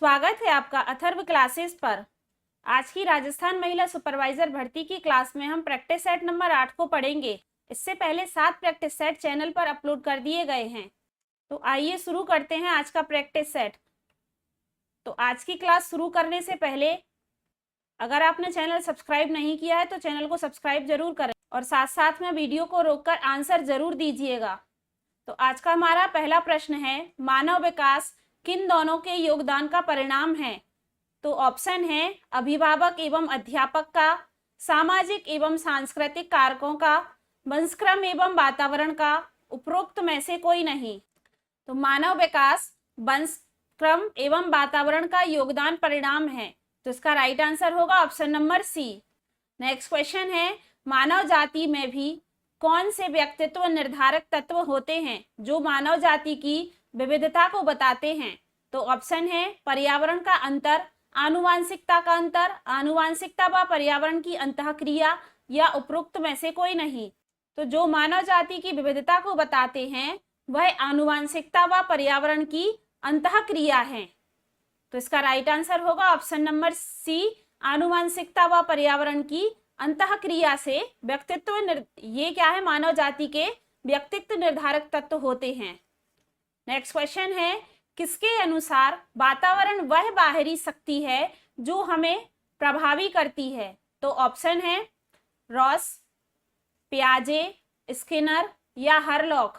स्वागत है आपका अथर्व क्लासेस पर। आज की राजस्थान महिला सुपरवाइजर भर्ती की क्लास में हम प्रैक्टिस सेट नंबर 8 को पढ़ेंगे। इससे पहले 7 प्रैक्टिस सेट चैनल पर अपलोड कर दिए गए हैं। तो आइए शुरू करते हैं आज का प्रैक्टिस सेट। तो आज की क्लास शुरू करने से पहले अगर आपने चैनल सब्सक्राइब नहीं किया है तो चैनल को सब्सक्राइब जरूर करें और साथ साथ में वीडियो को रोककर आंसर जरूर दीजिएगा। तो आज का हमारा पहला प्रश्न है, मानव विकास किन दोनों के योगदान का परिणाम है? तो ऑप्शन है अभिभावक एवं अध्यापक का, सामाजिक एवं सांस्कृतिक कारकों का, वंशक्रम एवं वातावरण का, उपरोक्त में से कोई नहीं। तो मानव विकास वंशक्रम एवं वातावरण का योगदान परिणाम है, तो इसका राइट आंसर होगा option number C. Next question है, मानव जाति में भी कौन से व्यक्तित्व निर्धारक तत्व होते हैं जो मानव जाति की विविधता को बताते हैं? तो ऑप्शन है पर्यावरण का अंतर, आनुवांशिकता का अंतर, आनुवांशिकता व पर्यावरण की अंतःक्रिया, या उपरोक्त में से कोई नहीं। तो जो मानव जाति की विविधता को बताते हैं वह आनुवांशिकता व पर्यावरण की अंतःक्रिया है। तो इसका राइट आंसर होगा ऑप्शन नंबर सी, आनुवांशिकता व पर्यावरण की अंतःक्रिया से व्यक्तित्व ये क्या है, मानव जाति के व्यक्तित्व निर्धारक तत्व होते हैं। नेक्स्ट क्वेश्चन है, किसके अनुसार वातावरण वह बाहरी शक्ति है जो हमें प्रभावी करती है? तो ऑप्शन है रॉस, पियाजे, स्किनर या हरलॉक।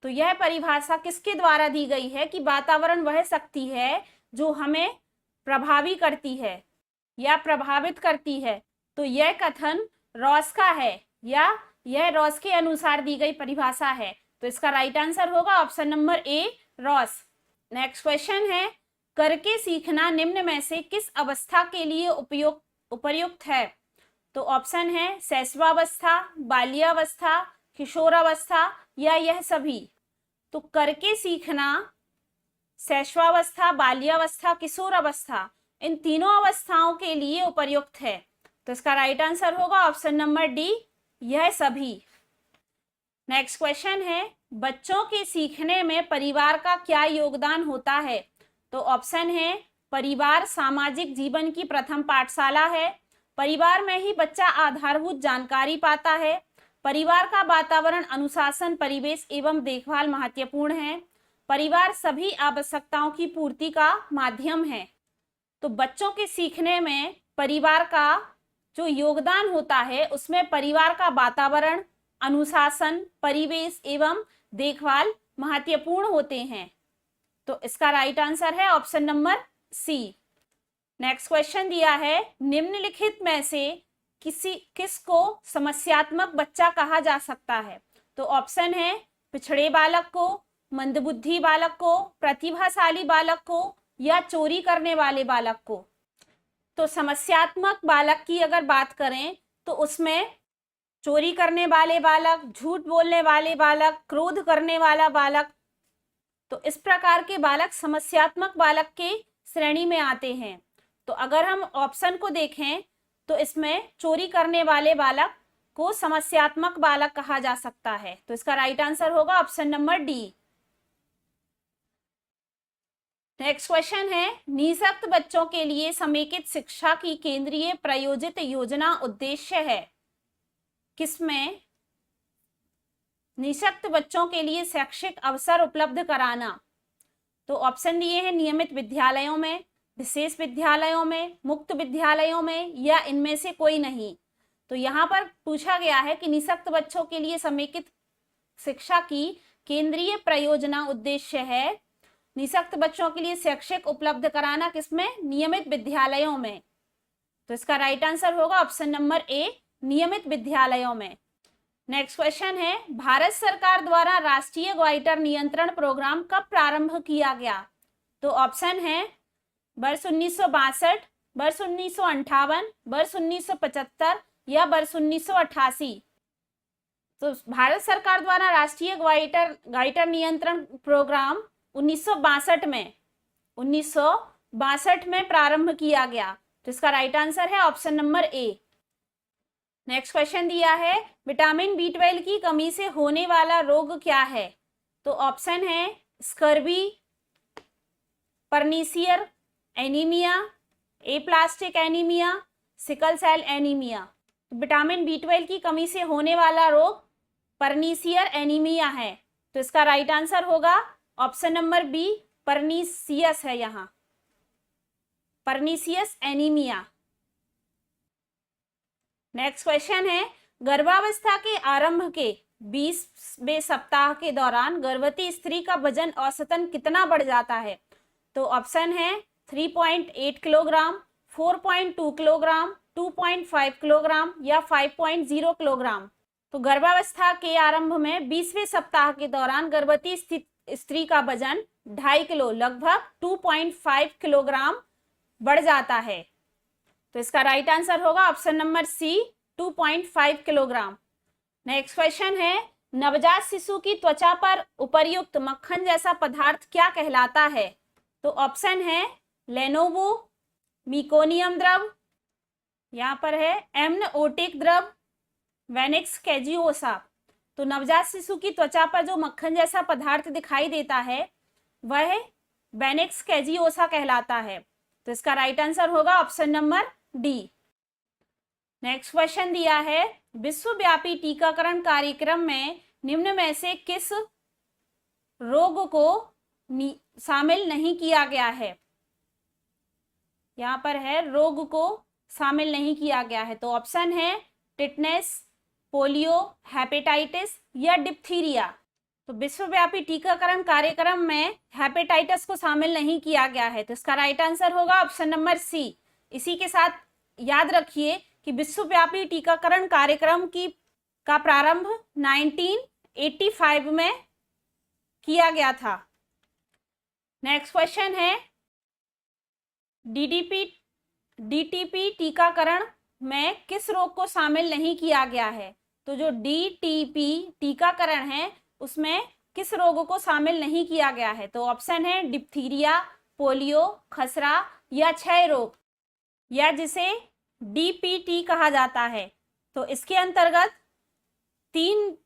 तो यह परिभाषा किसके द्वारा दी गई है कि वातावरण वह शक्ति है जो हमें प्रभावी करती है या प्रभावित करती है? तो यह कथन रॉस का है या यह रॉस के अनुसार दी गई परिभाषा है। तो इसका राइट आंसर होगा ऑप्शन नंबर ए, रॉस। नेक्स्ट क्वेश्चन है, करके सीखना निम्न में से किस अवस्था के लिए उपयुक्त है? तो ऑप्शन है शैशवावस्था, बाल्यावस्था, किशोरावस्था या यह सभी। तो करके सीखना शैशवावस्था, बाल्यावस्था, किशोरावस्था, इन तीनों अवस्थाओं के लिए उपयुक्त है। तो इसका राइट आंसर होगा ऑप्शन नंबर डी, यह सभी। नेक्स्ट क्वेश्चन है, बच्चों के सीखने में परिवार का क्या योगदान होता है? तो ऑप्शन है परिवार सामाजिक जीवन की प्रथम पाठशाला है, परिवार में ही बच्चा आधारभूत जानकारी पाता है, परिवार का वातावरण, अनुशासन, परिवेश एवं देखभाल महत्वपूर्ण है, परिवार सभी आवश्यकताओं की पूर्ति का माध्यम है। तो बच्चों के सीखने में परिवार का जो योगदान होता है उसमें परिवार का वातावरण, अनुशासन, परिवेश एवं देखभाल महत्वपूर्ण होते हैं। तो इसका राइट आंसर है option number C. Next question दिया है, निम्नलिखित में से किसको समस्यात्मक बच्चा कहा जा सकता है? तो ऑप्शन है पिछड़े बालक को, मंदबुद्धि बालक को, प्रतिभाशाली बालक को या चोरी करने वाले बालक को। तो समस्यात्मक बालक की अगर बात करें तो उसमें चोरी करने वाले बालक, झूठ बोलने वाले बालक, क्रोध करने वाला बालक, तो इस प्रकार के बालक समस्यात्मक बालक के श्रेणी में आते हैं। तो अगर हम ऑप्शन को देखें तो इसमें चोरी करने वाले बालक को समस्यात्मक बालक कहा जा सकता है। तो इसका राइट आंसर होगा option number D. Next question है, निःशक्त बच्चों के लिए समेकित शिक्षा की केंद्रीय प्रायोजित योजना उद्देश्य है किसमें? निःशक्त बच्चों के लिए शैक्षिक अवसर उपलब्ध कराना। तो ऑप्शन दिए हैं नियमित विद्यालयों में, विशेष विद्यालयों में, मुक्त विद्यालयों में या इनमें से कोई नहीं। तो यहाँ पर पूछा गया है कि निःशक्त बच्चों के लिए समेकित शिक्षा की केंद्रीय प्रयोजना उद्देश्य है निःशक्त बच्चों के लिए शैक्षिक उपलब्ध कराना, किसमें? नियमित विद्यालयों में। तो इसका राइट आंसर होगा ऑप्शन नंबर ए, नियमित विद्यालयों में। नेक्स्ट क्वेश्चन है, भारत सरकार द्वारा राष्ट्रीय ग्वाइटर नियंत्रण प्रोग्राम कब प्रारंभ किया गया? तो ऑप्शन है वर्ष 1962, वर्ष 1958, वर्ष 1975 या वर्ष 1988। तो भारत सरकार द्वारा राष्ट्रीय ग्वाइटर नियंत्रण प्रोग्राम 1962 में प्रारंभ किया गया। तो इसका राइट आंसर है ऑप्शन नंबर ए। नेक्स्ट क्वेश्चन दिया है, विटामिन B12 की कमी से होने वाला रोग क्या है? तो ऑप्शन है scurvy, pernicious, anaemia, aplastic anaemia, sickle cell anaemia. Vitamin B12 की कमी से होने वाला रोग परनीसियर एनीमिया है। तो इसका राइट आंसर होगा ऑप्शन नंबर बी, परनीसियस है यहाँ, परनीसियस एनीमिया। नेक्स्ट क्वेश्चन है, गर्भावस्था के आरंभ के 20वें सप्ताह के दौरान गर्भवती स्त्री का वजन औसतन कितना बढ़ जाता है? तो ऑप्शन है 3.8 किलोग्राम, 4.2 किलोग्राम, 2.5 किलोग्राम या 5.0 किलोग्राम। तो गर्भावस्था के आरंभ में 20वें सप्ताह के दौरान गर्भवती स्त्री का वजन 2.5 किलो, लगभग 2.5 किलोग्राम बढ़ जाता है। तो इसका राइट आंसर होगा option number C, 2.5 kilogram. Next question है, नवजात शिशु की त्वचा पर उपर्युक्त मक्खन जैसा पदार्थ क्या कहलाता है? तो ऑप्शन है लेनोवो, मिकोनियम द्रव, यहाँ पर है एमनोटिक द्रव, वेनिक्स कैजियोसा। तो नवजात शिशु की त्वचा पर जो मक्खन जैसा पदार्थ दिखाई देता है वह वेनिक्स कैजियोसा कहलाता है। तो इसका राइट आंसर होगा option number D. Next question दिया है, विश्वव्यापी टीकाकरण कार्यक्रम में निम्न में से किस रोग को शामिल नहीं किया गया है? यहाँ पर है रोग को शामिल नहीं किया गया है। तो ऑप्शन है टिटनेस, पोलियो, हेपेटाइटिस या डिप्थीरिया। तो विश्वव्यापी टीकाकरण कार्यक्रम में हेपेटाइटिस को शामिल नहीं किया गया है। तो इसका राइट आंसर होगा ऑप्शन नंबर सी। इसी के साथ याद रखिए कि विश्वव्यापी टीकाकरण कार्यक्रम का प्रारंभ 1985 में किया गया था। नेक्स्ट क्वेश्चन है, डीटीपी टीकाकरण में किस रोग को शामिल नहीं किया गया है? तो जो डीटीपी टीकाकरण है उसमें किस रोग को शामिल नहीं किया गया है? तो ऑप्शन है डिप्थीरिया, पोलियो, खसरा या क्षय रोग, या जिसे डीपीटी कहा जाता है। तो इसके अंतर्गत 3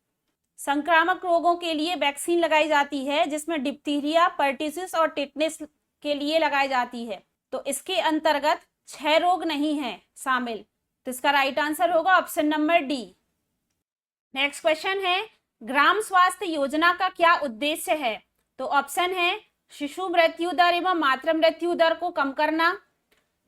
संक्रामक रोगों के लिए वैक्सीन लगाई जाती है, जिसमें डिप्थीरिया, पर्टिसिस और टिटनेस के लिए लगाई जाती है। तो इसके अंतर्गत क्षय रोग नहीं है शामिल। तो इसका राइट आंसर होगा option number D. Next question है, ग्राम स्वास्थ्य योजना का क्या उद्देश्य है? तो ऑप्शन है शिशु मृत्यु दर एवं मातृ मृत्यु दर को कम करना,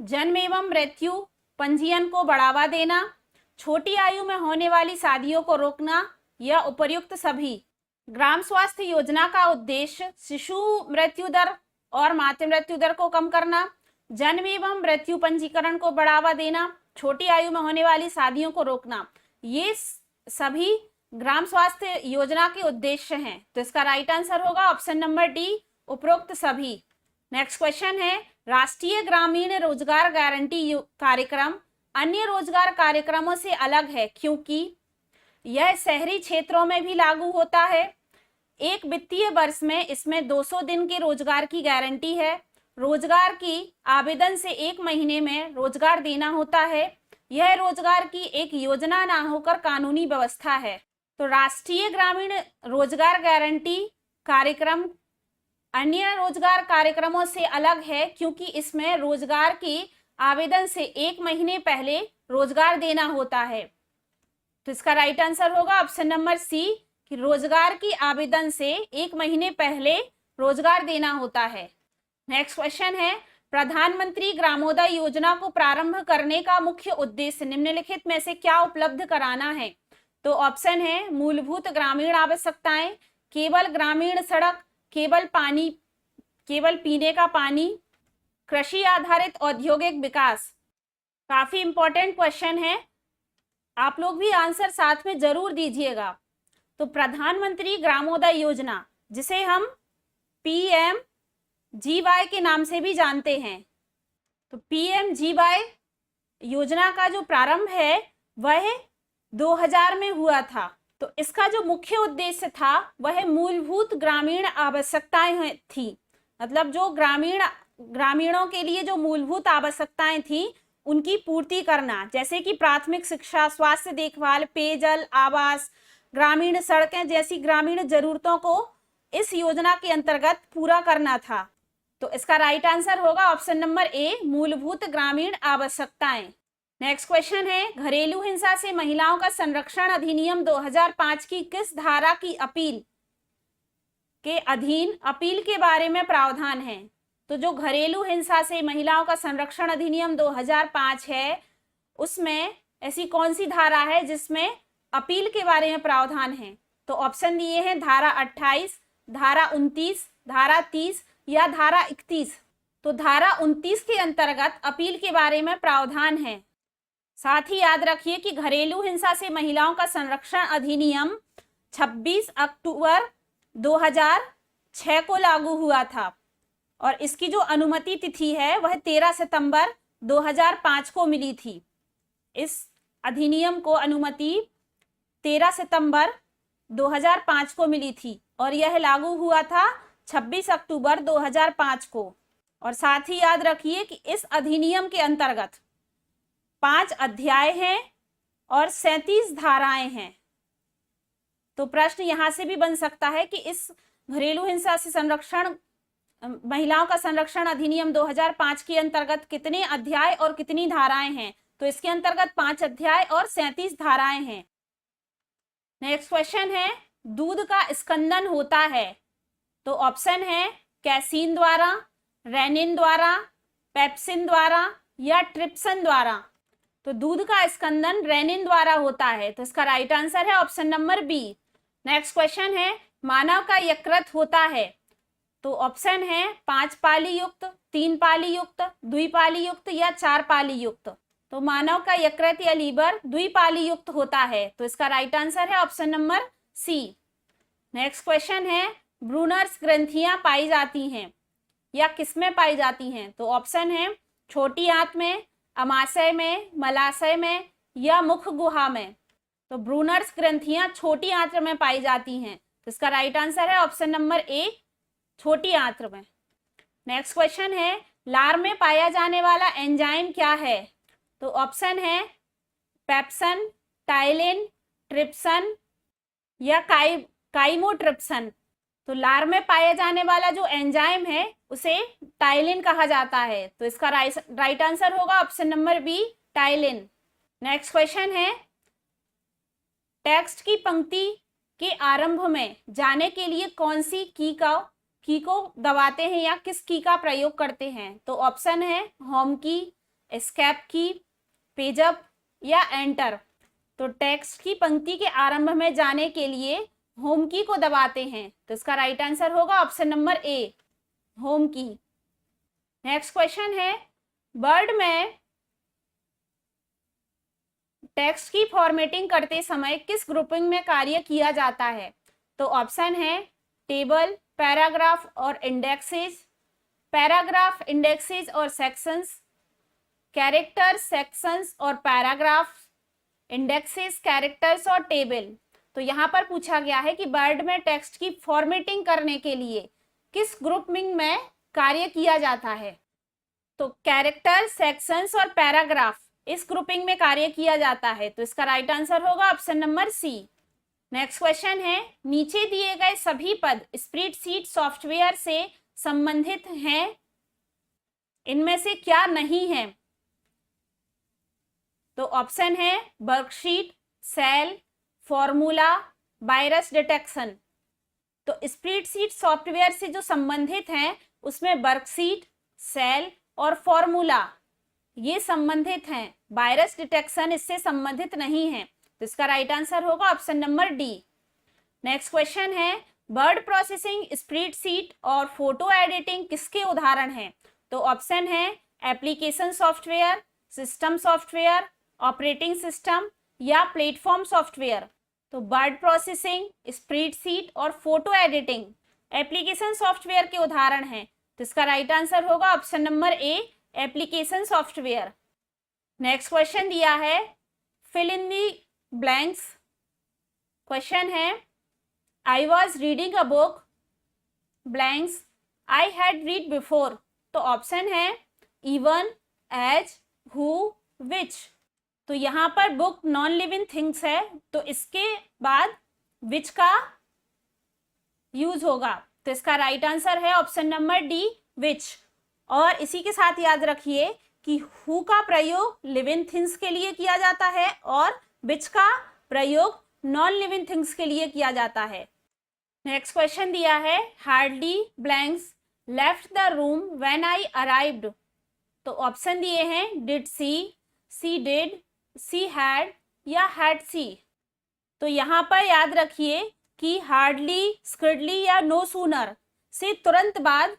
जन्म एवं मृत्यु पंजीयन को बढ़ावा देना, छोटी आयु में होने वाली शादियों को रोकना या उपर्युक्त सभी। ग्राम स्वास्थ्य योजना का उद्देश्य शिशु मृत्यु दर और मातृ मृत्यु दर को कम करना, जन्म एवं मृत्यु पंजीकरण को बढ़ावा देना, छोटी आयु में होने वाली शादियों को रोकना, ये सभी ग्राम स्वास्थ्य योजना के उद्देश्य हैं। तो इसका राइट आंसर होगा ऑप्शन नंबर डी, उपरोक्त सभी। नेक्स्ट क्वेश्चन है, राष्ट्रीय ग्रामीण रोजगार गारंटी कार्यक्रम अन्य रोजगार कार्यक्रमों से अलग है क्योंकि यह शहरी क्षेत्रों में भी लागू होता है। एक वित्तीय वर्ष में इसमें 200 दिन के रोजगार की गारंटी है। रोजगार की आवेदन से 1 महीने में रोजगार देना होता है। यह रोजगार की एक योजना ना होकर कानूनी व्यवस्था है। तो राष्ट्रीय ग्रामीण रोजगार गारंटी कार्यक्रम अन्य रोजगार कार्यक्रमों से अलग है क्योंकि इसमें रोजगार की आवेदन से 1 महीने पहले रोजगार देना होता है। तो इसका राइट आंसर होगा ऑप्शन नंबर सी कि रोजगार की आवेदन से 1 महीने पहले रोजगार देना होता है। नेक्स्ट क्वेश्चन है, प्रधानमंत्री ग्रामोदय योजना को प्रारंभ करने का मुख्य उद्देश्य निम्नलिखित में से क्या उपलब्ध कराना है? तो ऑप्शन है मूलभूत ग्रामीण आवश्यकताएं, केवल ग्रामीण सड़क, केवल पीने का पानी, कृषि आधारित औद्योगिक विकास। काफी इंपॉर्टेंट क्वेश्चन है, आप लोग भी आंसर साथ में जरूर दीजिएगा। तो प्रधानमंत्री ग्रामोदय योजना, जिसे हम PMGY के नाम से भी जानते हैं, तो PMGY योजना का जो प्रारंभ है वह 2000 में हुआ था। तो इसका जो मुख्य उद्देश्य था वह मूलभूत ग्रामीण आवश्यकताएं थी, मतलब जो ग्रामीणों के लिए जो मूलभूत आवश्यकताएं थी उनकी पूर्ति करना, जैसे कि प्राथमिक शिक्षा, स्वास्थ्य देखभाल, पेयजल, आवास, ग्रामीण सड़कें जैसी ग्रामीण जरूरतों को इस योजना के अंतर्गत पूरा करना था। तो इसका राइट आंसर होगा ऑप्शन नंबर ए, मूलभूत ग्रामीण आवश्यकताएं। नेक्स्ट क्वेश्चन है, घरेलू हिंसा से महिलाओं का संरक्षण अधिनियम 2005 की किस धारा की अपील के अधीन अपील के बारे में प्रावधान है? तो जो घरेलू हिंसा से महिलाओं का संरक्षण अधिनियम 2005 है, उसमें ऐसी कौन सी धारा है जिसमें अपील के बारे में प्रावधान है? तो ऑप्शन दिए हैं धारा 28, धारा 29, धारा 30 या धारा 31। तो धारा 29 के अंतर्गत अपील के बारे में प्रावधान है। साथ ही याद रखिए कि घरेलू हिंसा से महिलाओं का संरक्षण अधिनियम 26 अक्टूबर 2006 को लागू हुआ था और इसकी जो अनुमति तिथि है वह 13 सितंबर 2005 को मिली थी। इस अधिनियम को अनुमति 13 सितंबर 2005 को मिली थी और यह लागू हुआ था 26 अक्टूबर 2005 को। और साथ ही याद रखिए कि इस अधिनियम के अंतर्गत 5 अध्याय हैं और 37 धाराएं हैं। तो प्रश्न यहां से भी बन सकता है कि इस घरेलू हिंसा से संरक्षण महिलाओं का संरक्षण अधिनियम 2005 के अंतर्गत कितने अध्याय और कितनी धाराएं हैं? तो इसके अंतर्गत 5 अध्याय और 37 धाराएं हैं। नेक्स्ट क्वेश्चन है, दूध का स्कंदन होता है? तो ऑप्शन है कैसीन द्वारा, रेनिन द्वारा, पेप्सिन द्वारा या ट्रिप्सन द्वारा। तो दूध का स्कंदन रेनिन द्वारा होता है, तो इसका राइट आंसर है option number B. Next question है, मानव का यकृत होता है? तो ऑप्शन है 5 पाली युक्त, 3 पाली युक्त, द्विपाली युक्त या 4 पाली युक्त। तो मानव का यकृत या लीवर द्विपाली युक्त होता है, तो इसका राइट आंसर है option number C. Next question है, ब्रूनर्स ग्रंथियां पाई जाती हैं या किसमें पाई जाती हैं? तो ऑप्शन है छोटी आंत में, अमाशय में, मलाशय में या मुख गुहा में। तो ब्रूनर्स ग्रंथियां छोटी आंत्र में पाई जाती हैं, तो इसका राइट आंसर है ऑप्शन नंबर ए, छोटी आंत्र में। नेक्स्ट क्वेश्चन है, लार में पाया जाने वाला एंजाइम क्या है? तो ऑप्शन है पेप्सन, टाइलिन, ट्रिप्सन या काइमोट्रिप्सन। तो लार में पाया जाने वाला जो एंजाइम है उसे टाइलिन कहा जाता है, तो इसका राइट आंसर होगा option number B, ptyalin. Next question है, टेक्स्ट की पंक्ति के आरंभ में जाने के लिए कौन सी की को दबाते हैं या किस की का प्रयोग करते हैं? तो ऑप्शन है होम की, एस्केप की, पेजअप या एंटर। तो टेक्स्ट की पंक्ति के आरंभ में जाने के लिए होम की को दबाते हैं, तो इसका राइट आंसर होगा ऑप्शन नंबर ए, होम की। नेक्स्ट क्वेश्चन है, वर्ड में टेक्स्ट की फॉर्मेटिंग करते समय किस ग्रुपिंग में कार्य किया जाता है? तो ऑप्शन है टेबल, पैराग्राफ और इंडेक्सेस, पैराग्राफ, इंडेक्सेस और सेक्शंस, कैरेक्टर, सेक्शंस और पैराग्राफ, इंडेक्सेस, कैरेक्टर्स और टेबल। तो यहाँ पर पूछा गया है कि वर्ड में टेक्स्ट की फॉर्मेटिंग करने के लिए किस ग्रुपिंग में कार्य किया जाता है? तो कैरेक्टर, सेक्शंस और पैराग्राफ, इस ग्रुपिंग में कार्य किया जाता है, तो इसका राइट आंसर होगा option number C. Next question है, नीचे दिए गए सभी पद स्प्रेडशीट सॉफ्टवेयर से संबंधित हैं, इनमें से क्या नहीं है? तो ऑप्शन है worksheet, cell, formula, virus detection. तो स्प्रेडशीट सॉफ्टवेयर से जो संबंधित हैं उसमें वर्कशीट, सेल और फॉर्मूला ये संबंधित हैं, वायरस डिटेक्शन इससे संबंधित नहीं है, तो इसका राइट आंसर होगा option number D. Next question है, वर्ड प्रोसेसिंग, स्प्रेडशीट और फोटो एडिटिंग किसके उदाहरण हैं? तो ऑप्शन है application software, system software, operating system या प्लेटफॉर्म सॉफ्टवेयर। तो वर्ड प्रोसेसिंग, स्प्रेडशीट और फोटो एडिटिंग एप्लीकेशन सॉफ्टवेयर के उदाहरण हैं, तो इसका राइट आंसर होगा option number A, application software. Next question दिया है, fill in the blanks. Question है, I was reading a book blanks I had read before. तो ऑप्शन है इवन, एज, हु, विच। तो यहाँ पर बुक नॉन लिविंग थिंग्स है, तो इसके बाद विच का यूज होगा, तो इसका राइट आंसर है ऑप्शन नंबर डी, विच। और इसी के साथ याद रखिए कि हु का प्रयोग लिविंग थिंग्स के लिए किया जाता है और विच का प्रयोग नॉन लिविंग थिंग्स के लिए किया जाता है। नेक्स्ट क्वेश्चन दिया है, hardly blanks left the room when I arrived. तो ऑप्शन दिए हैं did she did, she had या हैड सी। तो यहाँ पर याद रखिए कि हार्डली, स्किडली या नो सूनर से तुरंत बाद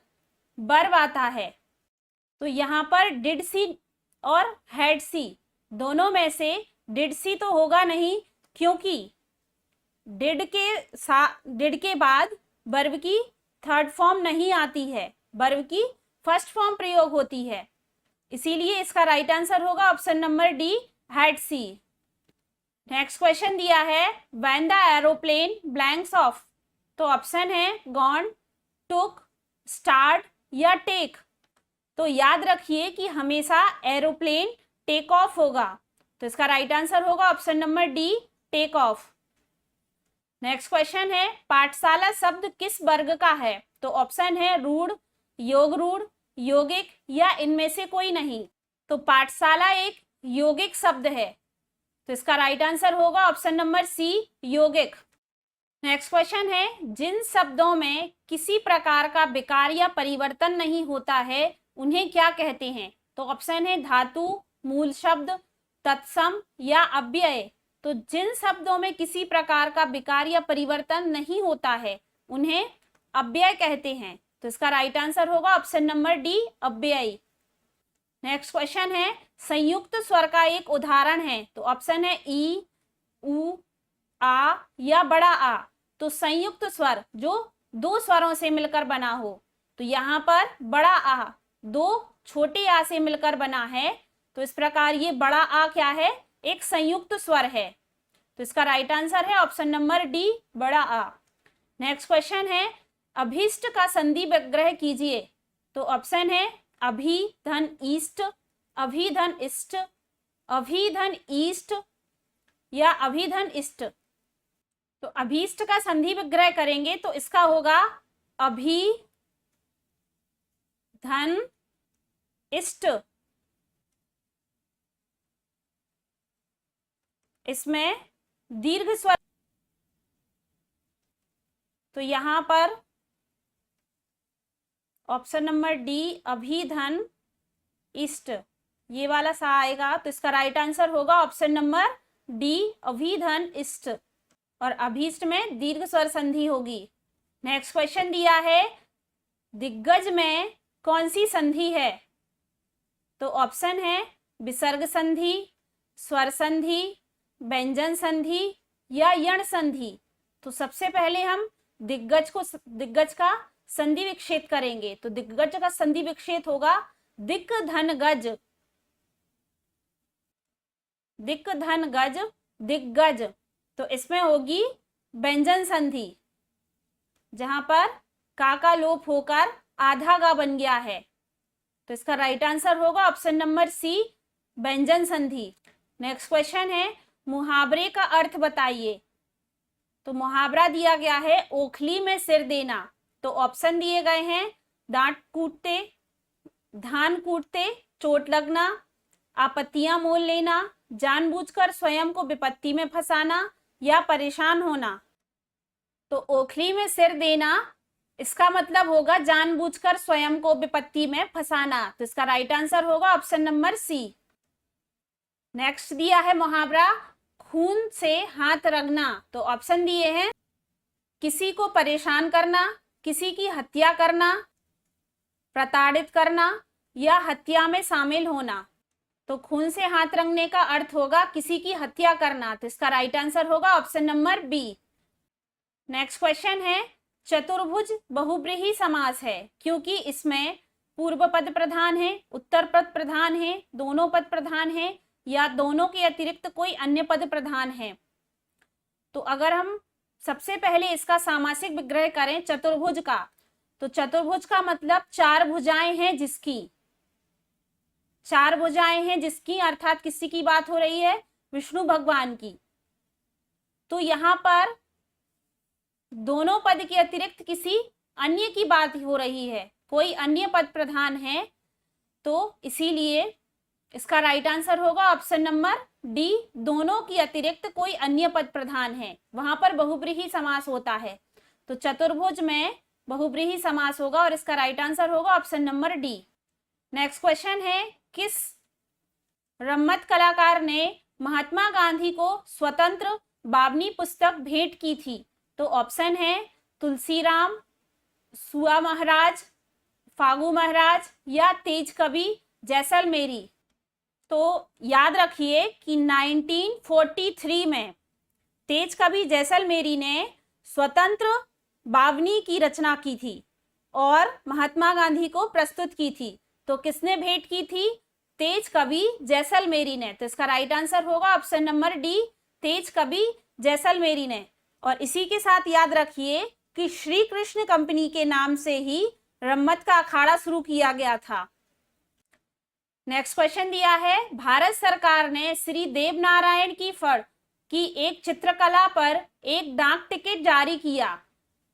वर्ब आता है। तो यहाँ पर डिड सी और हैड सी दोनों में से डिड सी तो होगा नहीं, क्योंकि डिड के बाद वर्ब की थर्ड फॉर्म नहीं आती है, वर्ब की फर्स्ट फॉर्म प्रयोग होती है। इसीलिए इसका राइट आंसर होगा option number D, had she. Next question दिया है, when the aeroplane blanks off. तो ऑप्शन है गॉन, टुक, स्टार्ट या टेक। तो याद रखिए कि हमेशा एरोप्लेन टेक ऑफ होगा, तो इसका राइट आंसर होगा option number D, take off. Next question है, पाठशाला शब्द किस वर्ग का है। तो ऑप्शन है रूढ़, योग रूढ़, यौगिक या इनमें से कोई नहीं। तो पाठशाला एक यौगिक शब्द है, तो इसका राइट आंसर होगा ऑप्शन नंबर सी, यौगिक। नेक्स्ट क्वेश्चन है, जिन शब्दों में किसी प्रकार का विकार या परिवर्तन नहीं होता है उन्हें क्या कहते हैं। तो ऑप्शन है धातु, मूल शब्द, तत्सम या अव्यय। तो जिन शब्दों में किसी प्रकार का विकार या परिवर्तन नहीं होता है उन्हें अव्यय कहते हैं, तो इसका राइट आंसर होगा ऑप्शन नंबर डी, अव्यय। नेक्स्ट क्वेश्चन है, संयुक्त स्वर का एक उदाहरण है। तो ऑप्शन है ई, उ, आ या बड़ा आ। तो संयुक्त स्वर जो दो स्वरों से मिलकर बना हो, तो यहाँ पर बड़ा आ दो छोटे आ से मिलकर बना है, तो इस प्रकार ये बड़ा आ क्या है, एक संयुक्त स्वर है। तो इसका राइट आंसर है ऑप्शन नंबर डी, बड़ा आ। नेक्स्ट क्वेश्चन है, अभीष्ट का संधि विग्रह कीजिए। तो ऑप्शन है अभी धन ईस्ट, अभी धन इष्ट, अभी धन ईस्ट या अभी धन इष्ट। तो अभीष्ट का संधि विग्रह करेंगे तो इसका होगा अभी धन इष्ट। इसमें दीर्घ स्वर, तो यहां पर ऑप्शन नंबर डी, अभिधन इष्ट, ये वाला सा आएगा। तो इसका राइट आंसर होगा ऑप्शन नंबर डी, अभिधन इष्ट। और अभीष्ट में दीर्घ स्वर संधि होगी। नेक्स्ट क्वेश्चन दिया है, दिग्गज में कौन सी संधि है। तो ऑप्शन है विसर्ग संधि, स्वर संधि, व्यंजन संधि या यण संधि। तो सबसे पहले हम दिग्गज का संधि विक्षेप करेंगे। तो दिग्गज का संधि विक्षेप होगा दिक धन गज, दिक धन गज, दिग्गज। तो इसमें होगी व्यंजन संधि, जहां पर का लोप होकर आधा गा बन गया है। तो इसका राइट आंसर होगा ऑप्शन नंबर सी, व्यंजन संधि। नेक्स्ट क्वेश्चन है, मुहावरे का अर्थ बताइए। तो मुहावरा दिया गया है ओखली में सिर देना। तो ऑप्शन दिए गए हैं दांत कूटते, धान कूटते, चोट लगना, आपत्तियां मोल लेना, जानबूझकर स्वयं को विपत्ति में फंसाना या परेशान होना। तो ओखली में सिर देना, इसका मतलब होगा जानबूझकर स्वयं को विपत्ति में फंसाना। तो इसका राइट आंसर होगा ऑप्शन नंबर सी। नेक्स्ट दिया है मुहावरा खून से हाथ रगना। तो ऑप्शन दिए हैं किसी को परेशान करना, किसी की हत्या करना, प्रताड़ित करना या हत्या में शामिल होना। तो खून से हाथ रंगने का अर्थ होगा किसी की हत्या करना। तो इसका राइट आंसर होगा option number B. Next question है, चतुर्भुज बहुब्रीहि समास है क्योंकि इसमें पूर्व पद प्रधान है, उत्तर पद प्रधान है, दोनों पद प्रधान है या दोनों के अतिरिक्त कोई अन्य पद प्रधान है। तो अगर हम सबसे पहले इसका सामासिक विग्रह करें चतुर्भुज का, तो चतुर्भुज का मतलब चार भुजाएं हैं जिसकी, चार भुजाएं हैं जिसकी अर्थात किसी की बात हो रही है, विष्णु भगवान की। तो यहां पर दोनों पद के अतिरिक्त किसी अन्य की बात हो रही है, कोई अन्य पद प्रधान है, तो इसीलिए इसका राइट आंसर होगा ऑप्शन नंबर डी, दोनों की अतिरिक्त कोई अन्य पद प्रधान है, वहां पर बहुब्रीहि समास होता है। तो चतुर्भुज में बहुब्रीहि समास होगा और इसका राइट आंसर होगा option number D. Next question है, किस रम्मत कलाकार ने महात्मा गांधी को स्वतंत्र बावनी पुस्तक भेंट की थी? तो ऑप्शन है तुलसीराम, सुआ महाराज, फागू महाराज या तेज कवि जैसलमेरी। तो याद रखिए कि 1943 में तेज कवि जैसलमेरी ने स्वतंत्र बावनी की रचना की थी और महात्मा गांधी को प्रस्तुत की थी। तो किसने भेंट की थी? तेज कवि जैसलमेरी ने। तो इसका राइट आंसर होगा ऑप्शन नंबर डी, तेज कवि जैसलमेरी ने। और इसी के साथ याद रखिए कि श्री कृष्ण कंपनी के नाम से ही रम्मत का अखाड़ा शुरू किया गया था। नेक्स्ट क्वेश्चन दिया है, भारत सरकार ने श्री देवनारायण की फड़ की एक चित्रकला पर एक डाक टिकट जारी किया।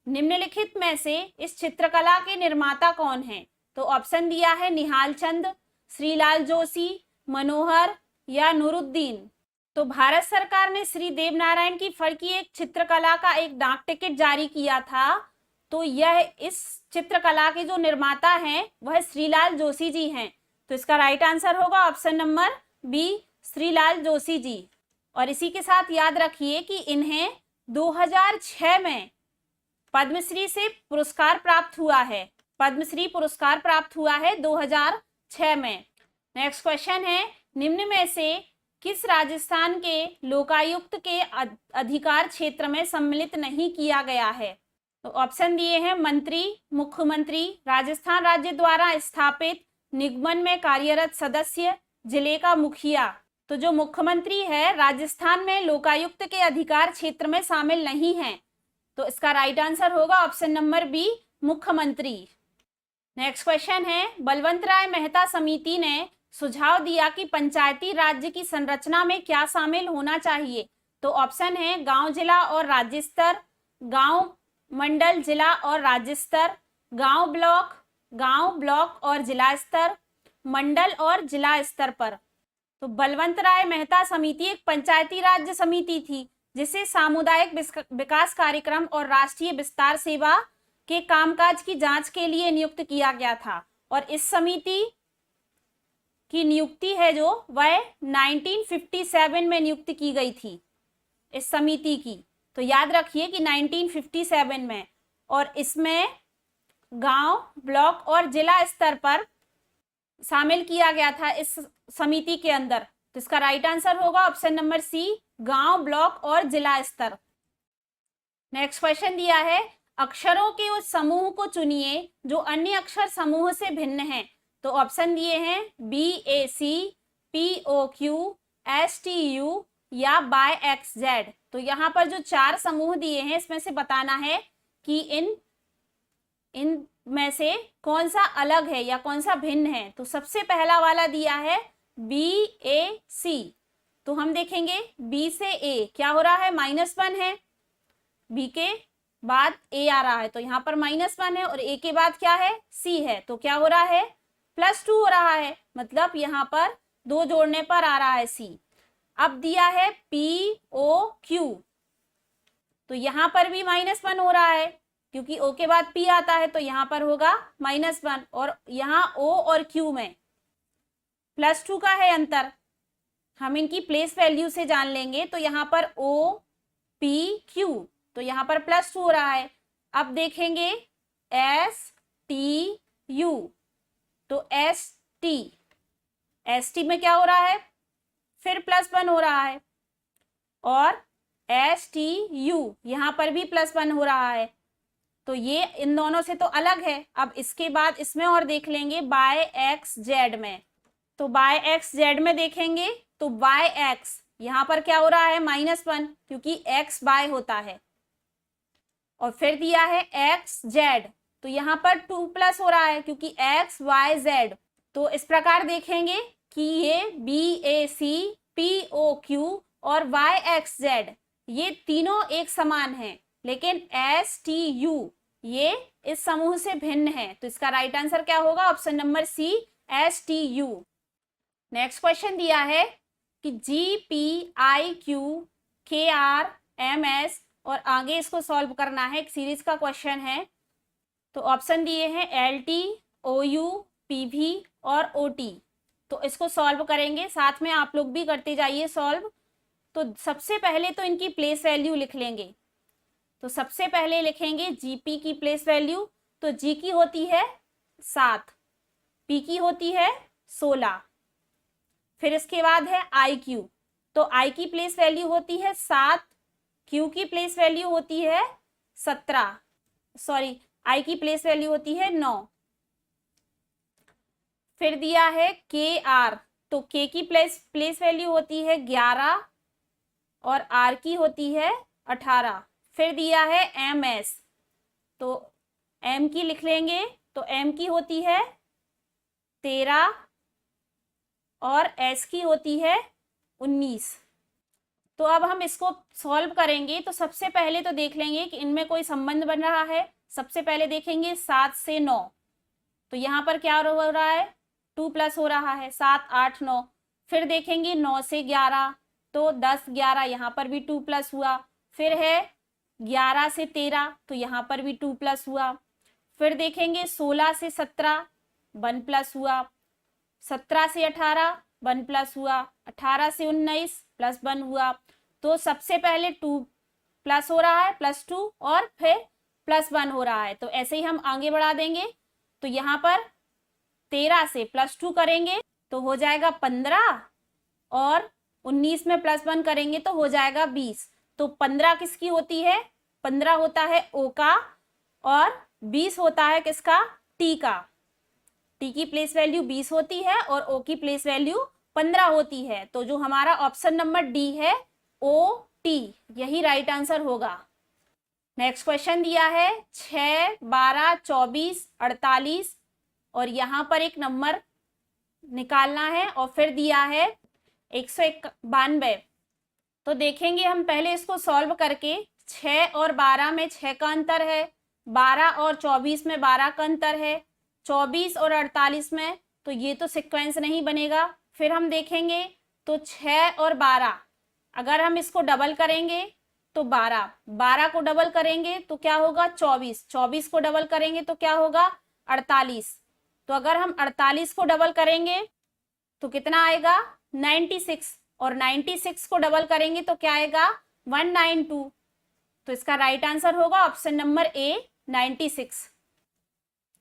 निम्नलिखित में से इस चित्रकला के निर्माता कौन है? तो ऑप्शन दिया है निहाल चंद, श्रीलाल जोशी, मनोहर या नूरुद्दीन। तो भारत सरकार ने श्री देवनारायण की फड़ की एक चित्रकला का एक डाक टिकट जारी किया था। तो यह इस चित्रकला के जो निर्माता हैं वह श्रीलाल जोशी जी हैं। तो इसका राइट आंसर होगा option number B, Shrilal Joshi ji. और इसी के साथ याद रखिए कि इन्हें 2006 में पद्मश्री से पुरस्कार प्राप्त हुआ है। पद्मश्री पुरस्कार प्राप्त हुआ है 2006 में। नेक्स्ट क्वेश्चन है, निम्न में से किस राजस्थान के लोकायुक्त के अधिकार क्षेत्र में सम्मिलित नहीं किया गया है? तो ऑप्शन दिए हैं मंत्री, मुख्यमंत्री, राजस्थान राज्य द्वारा स्थापित निगमन में कार्यरत सदस्य, जिले का मुखिया। तो जो मुख्यमंत्री है राजस्थान में लोकायुक्त के अधिकार क्षेत्र में शामिल नहीं है। तो इसका राइट आंसर होगा ऑप्शन नंबर बी, मुख्यमंत्री। नेक्स्ट क्वेश्चन है, बलवंत राय मेहता समिति ने सुझाव दिया कि पंचायती राज्य की संरचना में क्या शामिल होना चाहिए? तो ऑप्शन है गांव, जिला और राज्य स्तर, गांव, मंडल, जिला और राज्य स्तर, गांव, ब्लॉक और जिला स्तर, मंडल और जिला स्तर पर। तो बलवंत राय मेहता समिति एक पंचायती राज्य समिति थी जिसे सामुदायिक विकास कार्यक्रम और राष्ट्रीय विस्तार सेवा के कामकाज की जांच के लिए नियुक्त किया गया था। और इस समिति की नियुक्ति है जो वह 1957 में नियुक्त की गई थी इस समिति की। तो याद रखिए कि 1957 में, और इसमें गांव, ब्लॉक और जिला स्तर पर शामिल किया गया था इस समिति के अंदर। तो इसका राइट आंसर होगा ऑप्शन नंबर सी, गांव, ब्लॉक और जिला स्तर। नेक्स्ट क्वेश्चन दिया है, अक्षरों के उस समूह को चुनिए जो अन्य अक्षर समूह से भिन्न है। तो ऑप्शन दिए हैं BAC, POQ, STU या BYXZ। तो यहाँ पर जो 4 समूह दिए हैं इसमें से बताना है कि इन में से कौन सा अलग है या कौन सा भिन्न है। तो सबसे पहला वाला दिया है BAC। तो हम देखेंगे B से A क्या हो रहा है, -1 है। B के बाद A आ रहा है तो यहाँ पर -1 है, और A के बाद क्या है, C है। तो क्या हो रहा है, +2 हो रहा है, मतलब यहाँ पर 2 जोड़ने पर आ रहा है C। अब दिया है POQ, तो यहाँ पर भी -1 हो रहा है क्योंकि O के बाद P आता है, तो यहाँ पर होगा -1, और यहाँ O और Q में +2 का है अंतर। हम इनकी प्लेस वैल्यू से जान लेंगे। तो यहाँ पर OPQ, तो यहाँ पर +2 हो रहा है। अब देखेंगे STU, तो ST में क्या हो रहा है, फिर +1 हो रहा है, और STU यहाँ पर भी +1 हो रहा है। तो ये इन दोनों से तो अलग है। अब इसके बाद इसमें और देख लेंगे BYXZ में। तो BYXZ में देखेंगे तो YX यहाँ पर क्या हो रहा है, -1, क्योंकि X बाय होता है। और फिर दिया है XZ, तो यहाँ पर 2+ हो रहा है क्योंकि XYZ। तो इस प्रकार देखेंगे कि ये BAC, POQ और YXZ ये तीनों एक समान हैं, लेकिन STU ये इस समूह से भिन्न है। तो इसका राइट आंसर क्या होगा? Option number C, STU। Next question दिया है कि GPIQKRMS और आगे इसको सॉल्व करना है, एक सीरीज का क्वेश्चन है। तो ऑप्शन दिए हैं LT, OU, PV और OT। तो इसको सॉल्व करेंगे, साथ में आप लोग भी करते जाइए सॉल्व। तो सबसे पहले तो इनकी प्लेस वैल्यू लिख लेंगे। तो सबसे पहले लिखेंगे GP की प्लेस वैल्यू। तो G की होती है 7, P की होती है 16। फिर इसके बाद है IQ। तो I की प्लेस वैल्यू होती है 7, Q की प्लेस वैल्यू होती है 17, सॉरी I की प्लेस वैल्यू होती है 9। फिर दिया है KR। तो K की प्लेस वैल्यू होती है 11 और R की होती है 18। फिर दिया है MS। तो M की लिख लेंगे। तो M की होती है 13 और S की होती है 19। तो अब हम इसको सॉल्व करेंगे। तो सबसे पहले तो देख लेंगे कि इनमें कोई संबंध बन रहा है। सबसे पहले देखेंगे 7 से 9। तो यहाँ पर क्या हो रहा है? 2 प्लस हो रहा है, 7 8 9। फिर देखेंगे 9 से 11। तो 10 11, यहाँ पर भी 2 प्लस हुआ। फिर है 11 से 13। तो यहाँ पर भी 2 प्लस हुआ। फिर देखेंगे 16 से 17, 1 प्लस हुआ। 17 से 18, 1 प्लस हुआ। 18 से 19, प्लस 1 हुआ। तो सबसे पहले 2 प्लस हो रहा है, +2, और फिर +1 हो रहा है। तो ऐसे ही हम आगे बढ़ा देंगे। तो यहाँ पर 13 से +2 करेंगे तो हो जाएगा 15, और 19 में +1 करेंगे तो हो जाएगा 20। तो 15 किसकी होती है? 15 होता है O का, और 20 होता है किसका? T का। T की प्लेस वैल्यू 20 होती है और O की प्लेस वैल्यू 15 होती है। तो जो हमारा ऑप्शन नंबर D है, OT, यही राइट आंसर होगा। नेक्स्ट क्वेश्चन दिया है 6, 12, 24, 48 और यहाँ पर एक नंबर निकालना है, और फिर दिया है 192। तो देखेंगे हम पहले इसको सॉल्व करके। 6 और 12 में 6 का अंतर है, 12 और 24 में 12 का अंतर है, 24 और 48 में, तो ये तो सीक्वेंस नहीं बनेगा। फिर हम देखेंगे तो 6 और 12, अगर हम इसको डबल करेंगे तो 12, 12 को डबल करेंगे तो क्या होगा? 24, 24 को डबल करेंगे तो क्या होगा? 48। तो अगर हम 48 को डबल करेंगे तो कितना आएगा? 96, और 96 को डबल करेंगे तो क्या आएगा? 192। तो इसका राइट आंसर होगा ऑप्शन नंबर A, 96।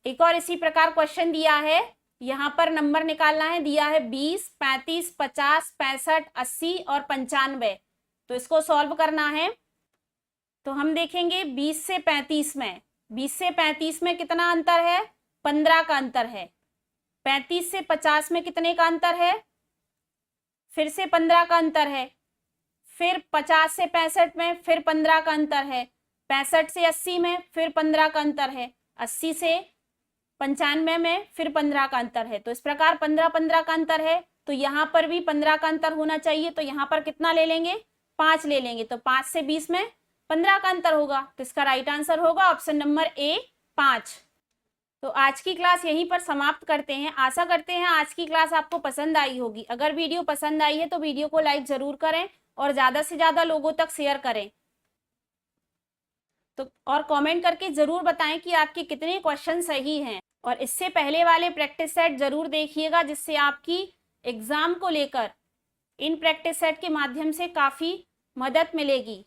एक और इसी प्रकार क्वेश्चन दिया है, यहाँ पर नंबर निकालना है। दिया है 20, 35, 50, 65, 80 और 95। तो इसको सॉल्व करना है। तो हम देखेंगे 20 से 35 में, 20 से 35 में कितना अंतर है? 15 का अंतर है। 35 से 50 में कितने का अंतर है? फिर से 15 का अंतर है। फिर 50 से 65 में फिर 15 का अंतर है। 65 से 80 में फिर 15 का अंतर है। 80 से 95 में फिर 15 का अंतर है। तो इस प्रकार 15 15 का अंतर है। तो यहाँ पर भी 15 का अंतर होना चाहिए। तो यहाँ पर कितना ले लेंगे? 5 ले लेंगे। तो 5 से 20 में 15 का अंतर होगा। तो इसका राइट आंसर होगा ऑप्शन नंबर A, 5। तो आज की क्लास यहीं पर समाप्त करते हैं। आशा करते हैं आज की क्लास आपको पसंद आई होगी। अगर वीडियो पसंद आई है तो वीडियो को लाइक जरूर करें और ज्यादा से ज्यादा लोगों तक शेयर करें। तो और कमेंट करके जरूर बताएं कि आपके कितने क्वेश्चन सही हैं। और इससे पहले वाले प्रैक्टिस सेट जरूर देखिएगा, जिससे आपकी एग्जाम को लेकर इन प्रैक्टिस सेट के माध्यम से काफी मदद मिलेगी।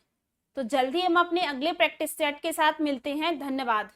तो जल्दी हम अपने अगले प्रैक्टिस सेट के साथ मिलते हैं। धन्यवाद।